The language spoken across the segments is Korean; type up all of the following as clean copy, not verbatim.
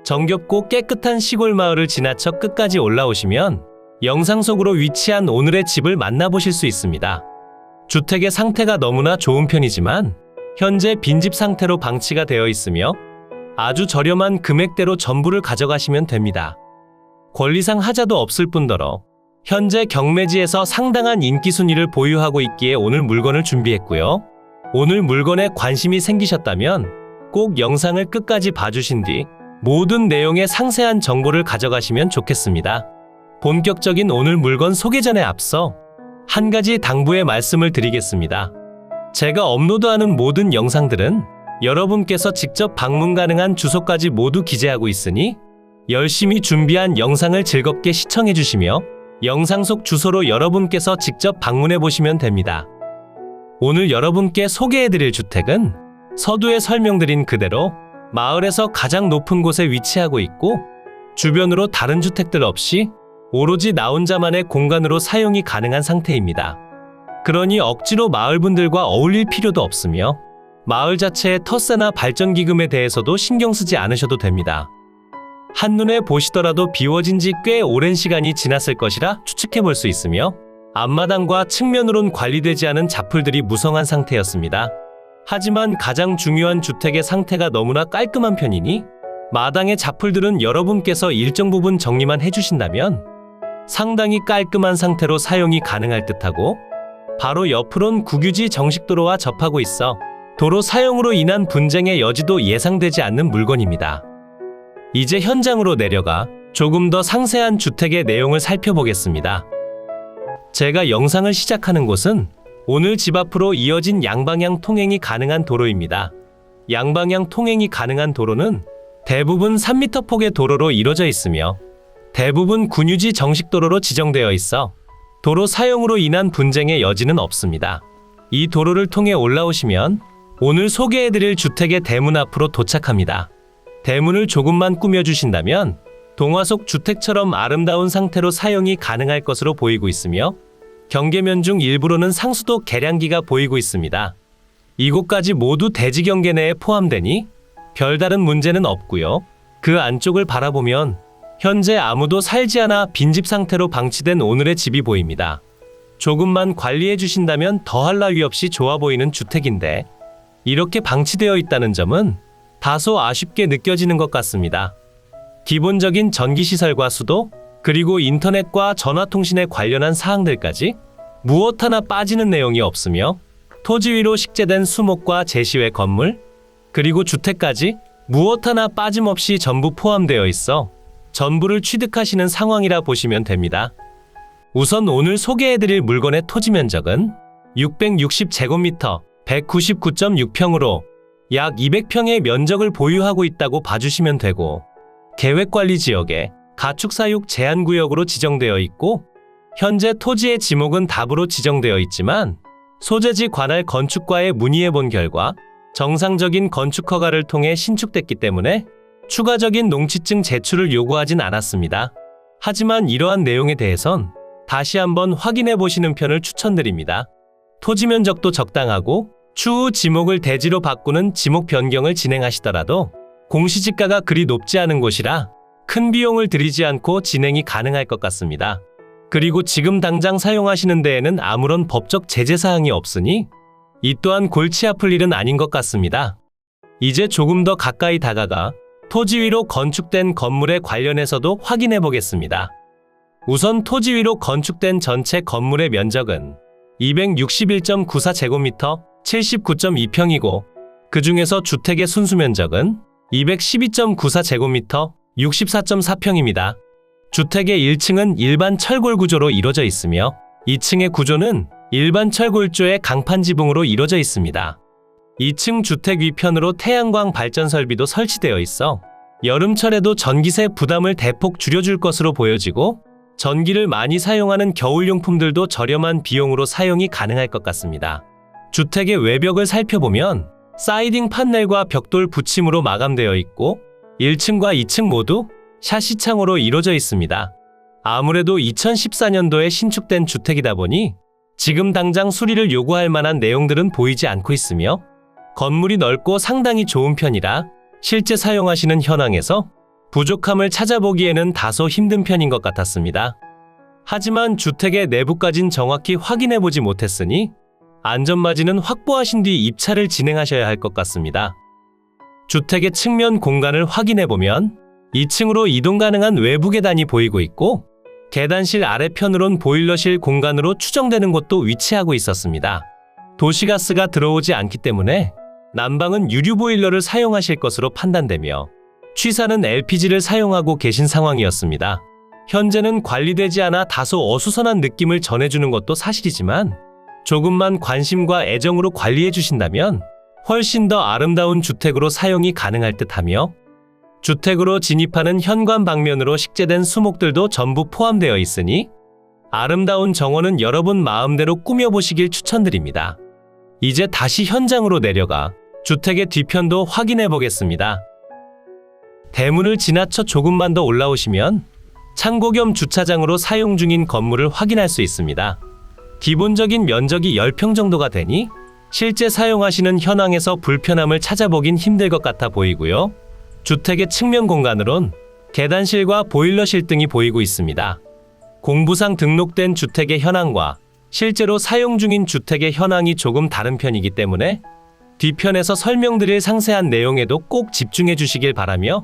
정겹고 깨끗한 시골 마을을 지나쳐 끝까지 올라오시면 영상 속으로 위치한 오늘의 집을 만나보실 수 있습니다. 주택의 상태가 너무나 좋은 편이지만 현재 빈집 상태로 방치가 되어 있으며 아주 저렴한 금액대로 전부를 가져가시면 됩니다. 권리상 하자도 없을 뿐더러 현재 경매지에서 상당한 인기 순위를 보유하고 있기에 오늘 물건을 준비했고요. 오늘 물건에 관심이 생기셨다면 꼭 영상을 끝까지 봐주신 뒤 모든 내용의 상세한 정보를 가져가시면 좋겠습니다. 본격적인 오늘 물건 소개 전에 앞서 한 가지 당부의 말씀을 드리겠습니다. 제가 업로드하는 모든 영상들은 여러분께서 직접 방문 가능한 주소까지 모두 기재하고 있으니 열심히 준비한 영상을 즐겁게 시청해 주시며 영상 속 주소로 여러분께서 직접 방문해 보시면 됩니다. 오늘 여러분께 소개해 드릴 주택은 서두에 설명드린 그대로 마을에서 가장 높은 곳에 위치하고 있고 주변으로 다른 주택들 없이 오로지 나 혼자만의 공간으로 사용이 가능한 상태입니다. 그러니 억지로 마을분들과 어울릴 필요도 없으며 마을 자체의 텃세나 발전기금에 대해서도 신경 쓰지 않으셔도 됩니다. 한눈에 보시더라도 비워진 지 꽤 오랜 시간이 지났을 것이라 추측해 볼 수 있으며 앞마당과 측면으론 관리되지 않은 잡풀들이 무성한 상태였습니다. 하지만 가장 중요한 주택의 상태가 너무나 깔끔한 편이니 마당의 잡풀들은 여러분께서 일정 부분 정리만 해주신다면 상당히 깔끔한 상태로 사용이 가능할 듯하고 바로 옆으론 국유지 정식도로와 접하고 있어 도로 사용으로 인한 분쟁의 여지도 예상되지 않는 물건입니다. 이제 현장으로 내려가 조금 더 상세한 주택의 내용을 살펴보겠습니다. 제가 영상을 시작하는 곳은 오늘 집 앞으로 이어진 양방향 통행이 가능한 도로입니다. 양방향 통행이 가능한 도로는 대부분 3m 폭의 도로로 이루어져 있으며 대부분 군유지 정식도로로 지정되어 있어 도로 사용으로 인한 분쟁의 여지는 없습니다. 이 도로를 통해 올라오시면 오늘 소개해드릴 주택의 대문 앞으로 도착합니다. 대문을 조금만 꾸며주신다면 동화 속 주택처럼 아름다운 상태로 사용이 가능할 것으로 보이고 있으며 경계면 중 일부로는 상수도 계량기가 보이고 있습니다. 이곳까지 모두 대지 경계 내에 포함되니 별다른 문제는 없고요. 그 안쪽을 바라보면 현재 아무도 살지 않아 빈집 상태로 방치된 오늘의 집이 보입니다. 조금만 관리해 주신다면 더할 나위 없이 좋아 보이는 주택인데 이렇게 방치되어 있다는 점은 다소 아쉽게 느껴지는 것 같습니다. 기본적인 전기시설과 수도, 그리고 인터넷과 전화통신에 관련한 사항들까지 무엇 하나 빠지는 내용이 없으며 토지 위로 식재된 수목과 제시외 건물, 그리고 주택까지 무엇 하나 빠짐없이 전부 포함되어 있어 전부를 취득하시는 상황이라 보시면 됩니다. 우선 오늘 소개해드릴 물건의 토지 면적은 660제곱미터 199.6평으로 약 200평의 면적을 보유하고 있다고 봐주시면 되고 계획관리지역에 가축사육 제한구역으로 지정되어 있고 현재 토지의 지목은 답으로 지정되어 있지만 소재지 관할 건축과에 문의해 본 결과 정상적인 건축 허가를 통해 신축됐기 때문에 추가적인 농지증 제출을 요구하진 않았습니다. 하지만 이러한 내용에 대해선 다시 한번 확인해 보시는 편을 추천드립니다. 토지 면적도 적당하고 추후 지목을 대지로 바꾸는 지목 변경을 진행하시더라도 공시지가가 그리 높지 않은 곳이라 큰 비용을 들이지 않고 진행이 가능할 것 같습니다. 그리고 지금 당장 사용하시는 데에는 아무런 법적 제재사항이 없으니 이 또한 골치 아플 일은 아닌 것 같습니다. 이제 조금 더 가까이 다가가 토지 위로 건축된 건물에 관련해서도 확인해 보겠습니다. 우선 토지 위로 건축된 전체 건물의 면적은 261.94제곱미터 79.2평이고 그 중에서 주택의 순수 면적은 212.94제곱미터 64.4평입니다. 주택의 1층은 일반 철골 구조로 이루어져 있으며 2층의 구조는 일반 철골조의 강판 지붕으로 이루어져 있습니다. 2층 주택 위편으로 태양광 발전 설비도 설치되어 있어 여름철에도 전기세 부담을 대폭 줄여줄 것으로 보여지고 전기를 많이 사용하는 겨울용품들도 저렴한 비용으로 사용이 가능할 것 같습니다. 주택의 외벽을 살펴보면 사이딩 판넬과 벽돌 붙임으로 마감되어 있고 1층과 2층 모두 샤시창으로 이루어져 있습니다. 아무래도 2014년도에 신축된 주택이다 보니 지금 당장 수리를 요구할 만한 내용들은 보이지 않고 있으며 건물이 넓고 상당히 좋은 편이라 실제 사용하시는 현황에서 부족함을 찾아보기에는 다소 힘든 편인 것 같았습니다. 하지만 주택의 내부까진 정확히 확인해보지 못했으니 안전마진은 확보하신 뒤 입찰을 진행하셔야 할 것 같습니다. 주택의 측면 공간을 확인해보면 2층으로 이동 가능한 외부 계단이 보이고 있고 계단실 아래편으론 보일러실 공간으로 추정되는 곳도 위치하고 있었습니다. 도시가스가 들어오지 않기 때문에 난방은 유류 보일러를 사용하실 것으로 판단되며 취사는 LPG를 사용하고 계신 상황이었습니다. 현재는 관리되지 않아 다소 어수선한 느낌을 전해주는 것도 사실이지만 조금만 관심과 애정으로 관리해 주신다면 훨씬 더 아름다운 주택으로 사용이 가능할 듯하며 주택으로 진입하는 현관 방면으로 식재된 수목들도 전부 포함되어 있으니 아름다운 정원은 여러분 마음대로 꾸며보시길 추천드립니다. 이제 다시 현장으로 내려가 주택의 뒤편도 확인해 보겠습니다. 대문을 지나쳐 조금만 더 올라오시면 창고 겸 주차장으로 사용 중인 건물을 확인할 수 있습니다. 기본적인 면적이 10평 정도가 되니 실제 사용하시는 현황에서 불편함을 찾아보긴 힘들 것 같아 보이고요. 주택의 측면 공간으론 계단실과 보일러실 등이 보이고 있습니다. 공부상 등록된 주택의 현황과 실제로 사용 중인 주택의 현황이 조금 다른 편이기 때문에 뒤편에서 설명드릴 상세한 내용에도 꼭 집중해 주시길 바라며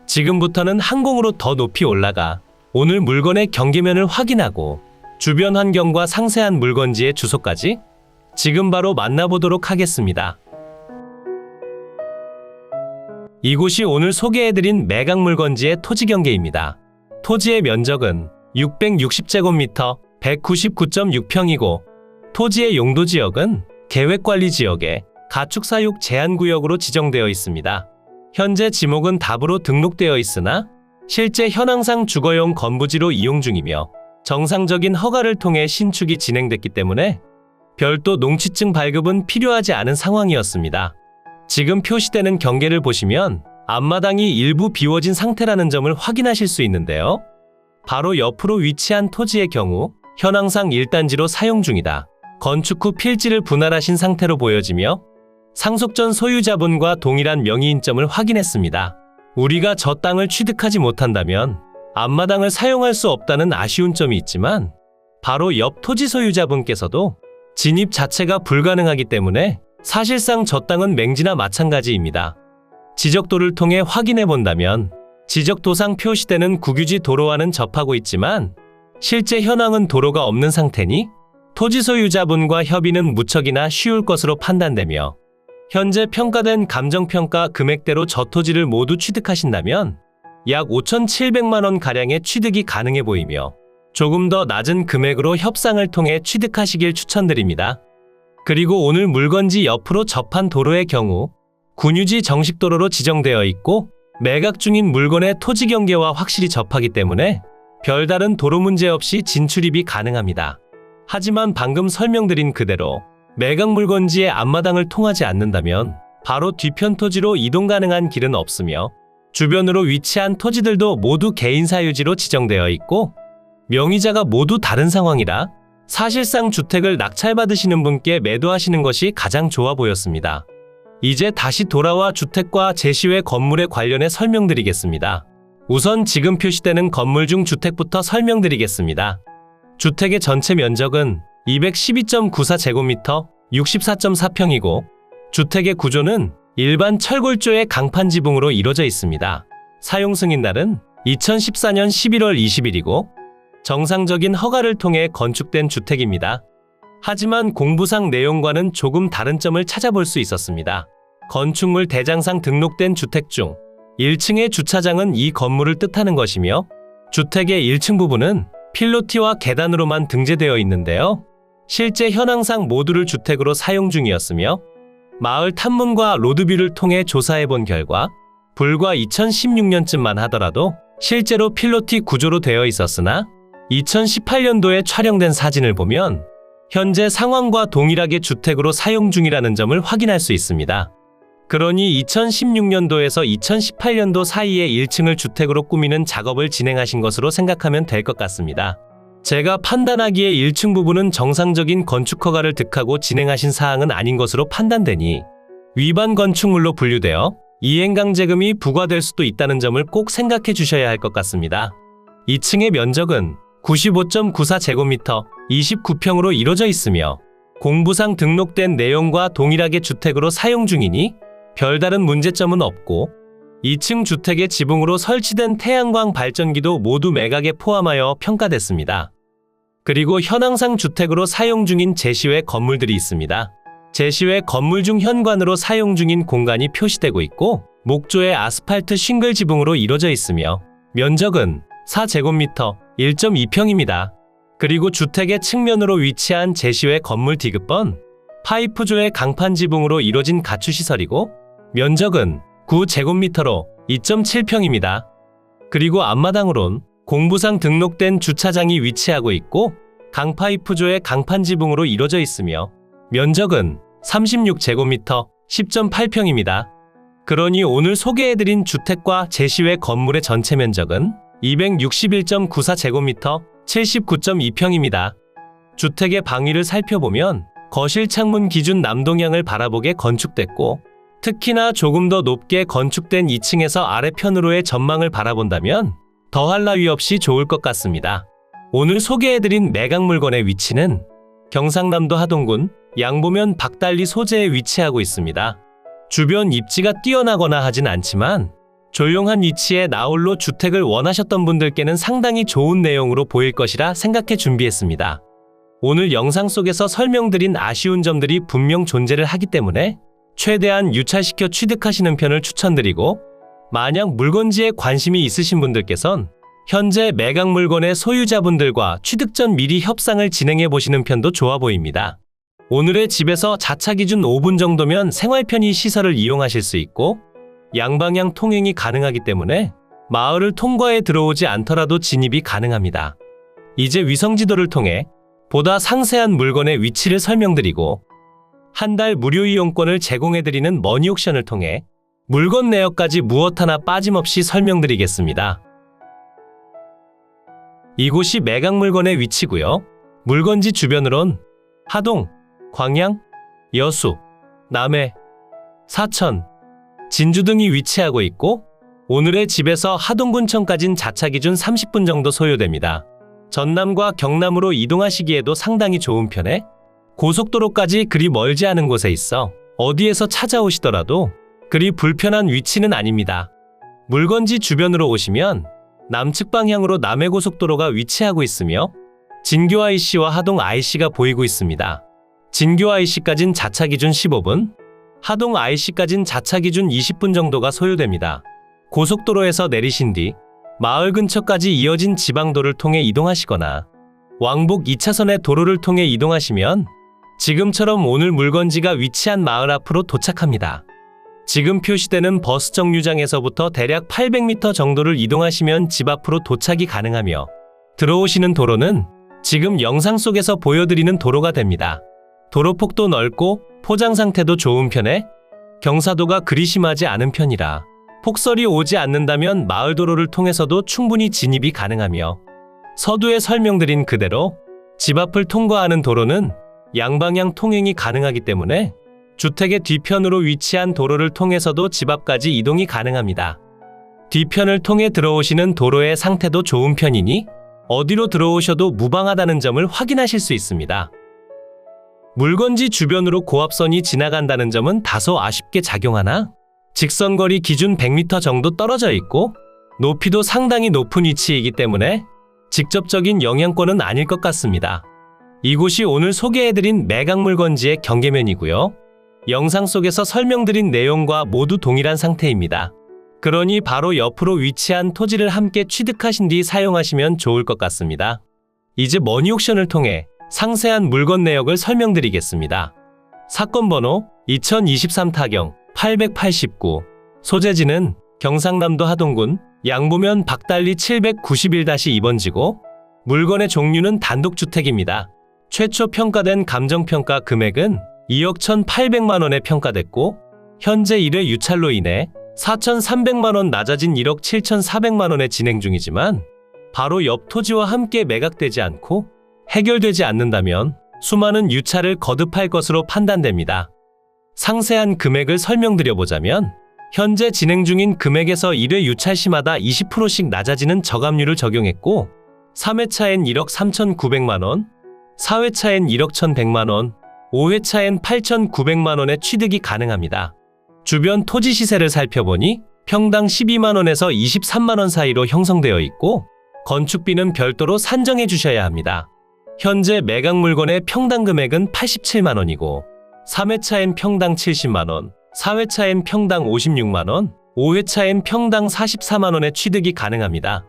지금부터는 항공으로 더 높이 올라가 오늘 물건의 경계면을 확인하고 주변 환경과 상세한 물건지의 주소까지 지금 바로 만나보도록 하겠습니다. 이곳이 오늘 소개해드린 매각 물건지의 토지 경계입니다. 토지의 면적은 660제곱미터 199.6평이고 토지의 용도 지역은 계획관리지역에 가축사육 제한구역으로 지정되어 있습니다. 현재 지목은 답으로 등록되어 있으나 실제 현황상 주거용 건부지로 이용 중이며 정상적인 허가를 통해 신축이 진행됐기 때문에 별도 농취증 발급은 필요하지 않은 상황이었습니다. 지금 표시되는 경계를 보시면 앞마당이 일부 비워진 상태라는 점을 확인하실 수 있는데요. 바로 옆으로 위치한 토지의 경우 현황상 1단지로 사용 중이다. 건축 후 필지를 분할하신 상태로 보여지며 상속 전 소유자분과 동일한 명의인점을 확인했습니다. 우리가 저 땅을 취득하지 못한다면 앞마당을 사용할 수 없다는 아쉬운 점이 있지만 바로 옆 토지 소유자분께서도 진입 자체가 불가능하기 때문에 사실상 저 땅은 맹지나 마찬가지입니다. 지적도를 통해 확인해 본다면 지적도상 표시되는 국유지 도로와는 접하고 있지만 실제 현황은 도로가 없는 상태니 토지 소유자분과 협의는 무척이나 쉬울 것으로 판단되며 현재 평가된 감정평가 금액대로 저 토지를 모두 취득하신다면 약 5,700만 원 가량의 취득이 가능해 보이며 조금 더 낮은 금액으로 협상을 통해 취득하시길 추천드립니다. 그리고 오늘 물건지 옆으로 접한 도로의 경우 군유지 정식도로로 지정되어 있고 매각 중인 물건의 토지 경계와 확실히 접하기 때문에 별다른 도로 문제 없이 진출입이 가능합니다. 하지만 방금 설명드린 그대로 매각 물건지의 앞마당을 통하지 않는다면 바로 뒤편 토지로 이동 가능한 길은 없으며 주변으로 위치한 토지들도 모두 개인 사유지로 지정되어 있고 명의자가 모두 다른 상황이라 사실상 주택을 낙찰받으시는 분께 매도하시는 것이 가장 좋아 보였습니다. 이제 다시 돌아와 주택과 제시외 건물에 관련해 설명드리겠습니다. 우선 지금 표시되는 건물 중 주택부터 설명드리겠습니다. 주택의 전체 면적은 212.94제곱미터 64.4평이고 주택의 구조는 일반 철골조의 강판 지붕으로 이루어져 있습니다. 사용 승인날은 2014년 11월 20일이고 정상적인 허가를 통해 건축된 주택입니다. 하지만 공부상 내용과는 조금 다른 점을 찾아볼 수 있었습니다. 건축물 대장상 등록된 주택 중 1층의 주차장은 이 건물을 뜻하는 것이며 주택의 1층 부분은 필로티와 계단으로만 등재되어 있는데요. 실제 현황상 모두를 주택으로 사용 중이었으며 마을 탐문과 로드뷰를 통해 조사해본 결과 불과 2016년쯤만 하더라도 실제로 필로티 구조로 되어 있었으나 2018년도에 촬영된 사진을 보면 현재 상황과 동일하게 주택으로 사용 중이라는 점을 확인할 수 있습니다. 그러니 2016년도에서 2018년도 사이에 1층을 주택으로 꾸미는 작업을 진행하신 것으로 생각하면 될 것 같습니다. 제가 판단하기에 1층 부분은 정상적인 건축 허가를 득하고 진행하신 사항은 아닌 것으로 판단되니 위반 건축물로 분류되어 이행강제금이 부과될 수도 있다는 점을 꼭 생각해 주셔야 할 것 같습니다. 2층의 면적은 95.94제곱미터 29평으로 이루어져 있으며 공부상 등록된 내용과 동일하게 주택으로 사용 중이니 별다른 문제점은 없고 2층 주택의 지붕으로 설치된 태양광 발전기도 모두 매각에 포함하여 평가됐습니다. 그리고 현황상 주택으로 사용 중인 제시외 건물들이 있습니다. 제시외 건물 중 현관으로 사용 중인 공간이 표시되고 있고 목조의 아스팔트 싱글 지붕으로 이루어져 있으며 면적은 4제곱미터 1.2평입니다. 그리고 주택의 측면으로 위치한 제시외 건물 디귿번 파이프조의 강판 지붕으로 이루어진 가축시설이고 면적은 9제곱미터로 2.7평입니다. 그리고 앞마당으론 공부상 등록된 주차장이 위치하고 있고 강파이프조의 강판 지붕으로 이루어져 있으며 면적은 36제곱미터 10.8평입니다. 그러니 오늘 소개해드린 주택과 제시외 건물의 전체 면적은 261.94제곱미터 79.2평입니다. 주택의 방위를 살펴보면 거실 창문 기준 남동향을 바라보게 건축됐고 특히나 조금 더 높게 건축된 2층에서 아래편으로의 전망을 바라본다면 더할 나위 없이 좋을 것 같습니다. 오늘 소개해드린 매각 물건의 위치는 경상남도 하동군 양보면 박달리 소재에 위치하고 있습니다. 주변 입지가 뛰어나거나 하진 않지만 조용한 위치에 나홀로 주택을 원하셨던 분들께는 상당히 좋은 내용으로 보일 것이라 생각해 준비했습니다. 오늘 영상 속에서 설명드린 아쉬운 점들이 분명 존재를 하기 때문에 최대한 유찰시켜 취득하시는 편을 추천드리고 만약 물건지에 관심이 있으신 분들께선 현재 매각 물건의 소유자분들과 취득 전 미리 협상을 진행해 보시는 편도 좋아 보입니다. 오늘의 집에서 자차 기준 5분 정도면 생활 편의 시설을 이용하실 수 있고 양방향 통행이 가능하기 때문에 마을을 통과해 들어오지 않더라도 진입이 가능합니다. 이제 위성지도를 통해 보다 상세한 물건의 위치를 설명드리고 한 달 무료 이용권을 제공해드리는 머니옥션을 통해 물건 내역까지 무엇 하나 빠짐없이 설명드리겠습니다. 이곳이 매각 물건의 위치고요. 물건지 주변으론 하동, 광양, 여수, 남해, 사천, 진주 등이 위치하고 있고 오늘의 집에서 하동군청까진 자차 기준 30분 정도 소요됩니다. 전남과 경남으로 이동하시기에도 상당히 좋은 편에 고속도로까지 그리 멀지 않은 곳에 있어 어디에서 찾아오시더라도 그리 불편한 위치는 아닙니다. 물건지 주변으로 오시면 남측 방향으로 남해고속도로가 위치하고 있으며 진교 IC와 하동 IC가 보이고 있습니다. 진교 IC까진 자차 기준 15분, 하동 IC까진 자차 기준 20분 정도가 소요됩니다. 고속도로에서 내리신 뒤 마을 근처까지 이어진 지방도를 통해 이동하시거나 왕복 2차선의 도로를 통해 이동하시면 지금처럼 오늘 물건지가 위치한 마을 앞으로 도착합니다. 지금 표시되는 버스 정류장에서부터 대략 800m 정도를 이동하시면 집 앞으로 도착이 가능하며 들어오시는 도로는 지금 영상 속에서 보여드리는 도로가 됩니다. 도로폭도 넓고 포장 상태도 좋은 편에 경사도가 그리 심하지 않은 편이라 폭설이 오지 않는다면 마을 도로를 통해서도 충분히 진입이 가능하며 서두에 설명드린 그대로 집 앞을 통과하는 도로는 양방향 통행이 가능하기 때문에 주택의 뒤편으로 위치한 도로를 통해서도 집 앞까지 이동이 가능합니다. 뒤편을 통해 들어오시는 도로의 상태도 좋은 편이니 어디로 들어오셔도 무방하다는 점을 확인하실 수 있습니다. 물건지 주변으로 고압선이 지나간다는 점은 다소 아쉽게 작용하나 직선거리 기준 100m 정도 떨어져 있고 높이도 상당히 높은 위치이기 때문에 직접적인 영향권은 아닐 것 같습니다. 이곳이 오늘 소개해드린 매각 물건지의 경계면이고요. 영상 속에서 설명드린 내용과 모두 동일한 상태입니다. 그러니 바로 옆으로 위치한 토지를 함께 취득하신 뒤 사용하시면 좋을 것 같습니다. 이제 머니옥션을 통해 상세한 물건 내역을 설명드리겠습니다. 사건 번호 2023 타경 889, 소재지는 경상남도 하동군 양보면 박달리 791-2번지고 물건의 종류는 단독주택입니다. 최초 평가된 감정평가 금액은 2억 1,800만원에 평가됐고 현재 1회 유찰로 인해 4,300만원 낮아진 1억 7,400만원에 진행 중이지만 바로 옆 토지와 함께 매각되지 않고 해결되지 않는다면 수많은 유찰을 거듭할 것으로 판단됩니다. 상세한 금액을 설명드려보자면 현재 진행 중인 금액에서 1회 유찰 시마다 20%씩 낮아지는 저감률을 적용했고 3회차엔 1억 3,900만 원, 4회차엔 1억 1,100만 원, 5회차엔 8,900만 원의 취득이 가능합니다. 주변 토지 시세를 살펴보니 평당 12만 원에서 23만 원 사이로 형성되어 있고 건축비는 별도로 산정해 주셔야 합니다. 현재 매각 물건의 평당 금액은 87만 원이고 3회차엔 평당 70만 원, 4회차엔 평당 56만 원, 5회차엔 평당 44만 원의 취득이 가능합니다.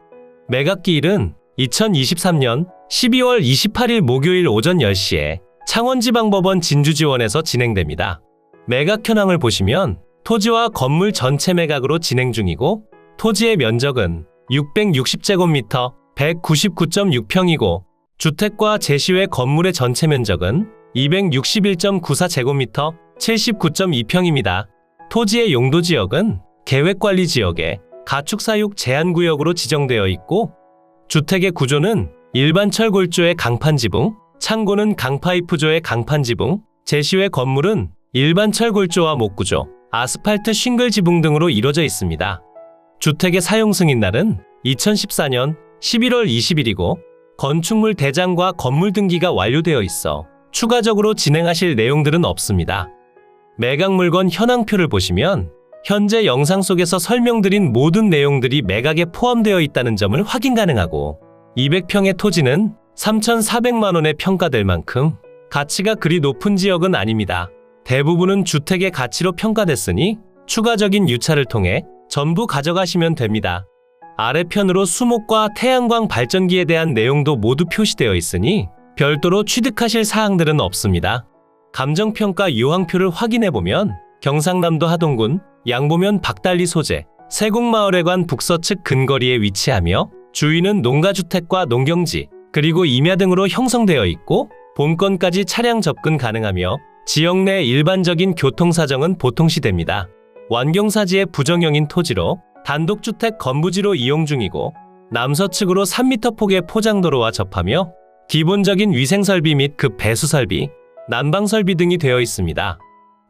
매각 기일은 2023년 12월 28일 목요일 오전 10시에 창원지방법원 진주지원에서 진행됩니다. 매각 현황을 보시면 토지와 건물 전체 매각으로 진행 중이고 토지의 면적은 660제곱미터 199.6평이고 주택과 제시외 건물의 전체 면적은 261.94제곱미터 79.2평입니다. 토지의 용도지역은 계획관리지역에 가축사육 제한구역으로 지정되어 있고 주택의 구조는 일반 철골조의 강판지붕, 창고는 강파이프조의 강판지붕, 제시외 건물은 일반 철골조와 목구조, 아스팔트 싱글 지붕 등으로 이루어져 있습니다. 주택의 사용 승인날은 2014년 11월 20일이고 건축물 대장과 건물 등기가 완료되어 있어 추가적으로 진행하실 내용들은 없습니다. 매각 물건 현황표를 보시면 현재 영상 속에서 설명드린 모든 내용들이 매각에 포함되어 있다는 점을 확인 가능하고 200평의 토지는 3,400만 원에 평가될 만큼 가치가 그리 높은 지역은 아닙니다. 대부분은 주택의 가치로 평가됐으니 추가적인 유찰을 통해 전부 가져가시면 됩니다. 아래편으로 수목과 태양광 발전기에 대한 내용도 모두 표시되어 있으니 별도로 취득하실 사항들은 없습니다. 감정평가 유황표를 확인해보면 경상남도 하동군 양보면 박달리 소재 세곡마을회관 북서측 근거리에 위치하며 주위는 농가주택과 농경지 그리고 임야 등으로 형성되어 있고 본건까지 차량 접근 가능하며 지역 내 일반적인 교통사정은 보통시됩니다. 완경사지의 부정형인 토지로 단독주택 건부지로 이용 중이고 남서측으로 3m 폭의 포장도로와 접하며 기본적인 위생설비 및 급 배수설비, 난방설비 등이 되어 있습니다.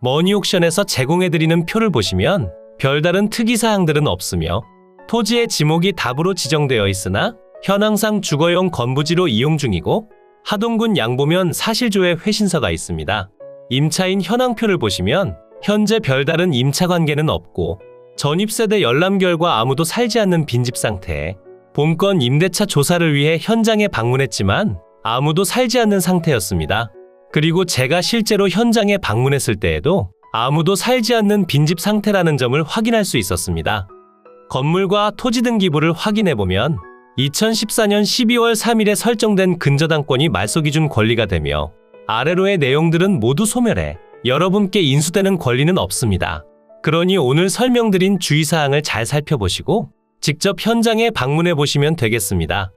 머니옥션에서 제공해드리는 표를 보시면 별다른 특이사항들은 없으며 토지의 지목이 답으로 지정되어 있으나 현황상 주거용 건부지로 이용 중이고 하동군 양보면 사실조의 회신서가 있습니다. 임차인 현황표를 보시면 현재 별다른 임차 관계는 없고 전입세대 열람 결과 아무도 살지 않는 빈집 상태에 본건 임대차 조사를 위해 현장에 방문했지만 아무도 살지 않는 상태였습니다. 그리고 제가 실제로 현장에 방문했을 때에도 아무도 살지 않는 빈집 상태라는 점을 확인할 수 있었습니다. 건물과 토지 등기부를 확인해보면 2014년 12월 3일에 설정된 근저당권이 말소기준 권리가 되며 아래로의 내용들은 모두 소멸해 여러분께 인수되는 권리는 없습니다. 그러니 오늘 설명드린 주의사항을 잘 살펴보시고 직접 현장에 방문해 보시면 되겠습니다.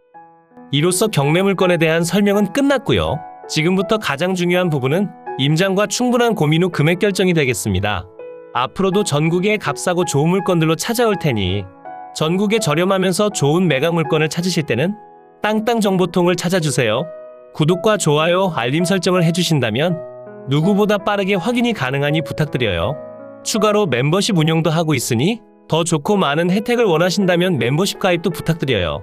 이로써 경매물건에 대한 설명은 끝났고요. 지금부터 가장 중요한 부분은 임장과 충분한 고민 후 금액 결정이 되겠습니다. 앞으로도 전국의 값싸고 좋은 물건들로 찾아올 테니 전국에 저렴하면서 좋은 매각 물건을 찾으실 때는 땅땅정보통을 찾아주세요. 구독과 좋아요, 알림 설정을 해주신다면 누구보다 빠르게 확인이 가능하니 부탁드려요. 추가로 멤버십 운영도 하고 있으니 더 좋고 많은 혜택을 원하신다면 멤버십 가입도 부탁드려요.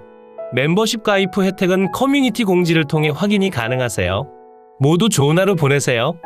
멤버십 가입 후 혜택은 커뮤니티 공지를 통해 확인이 가능하세요. 모두 좋은 하루 보내세요.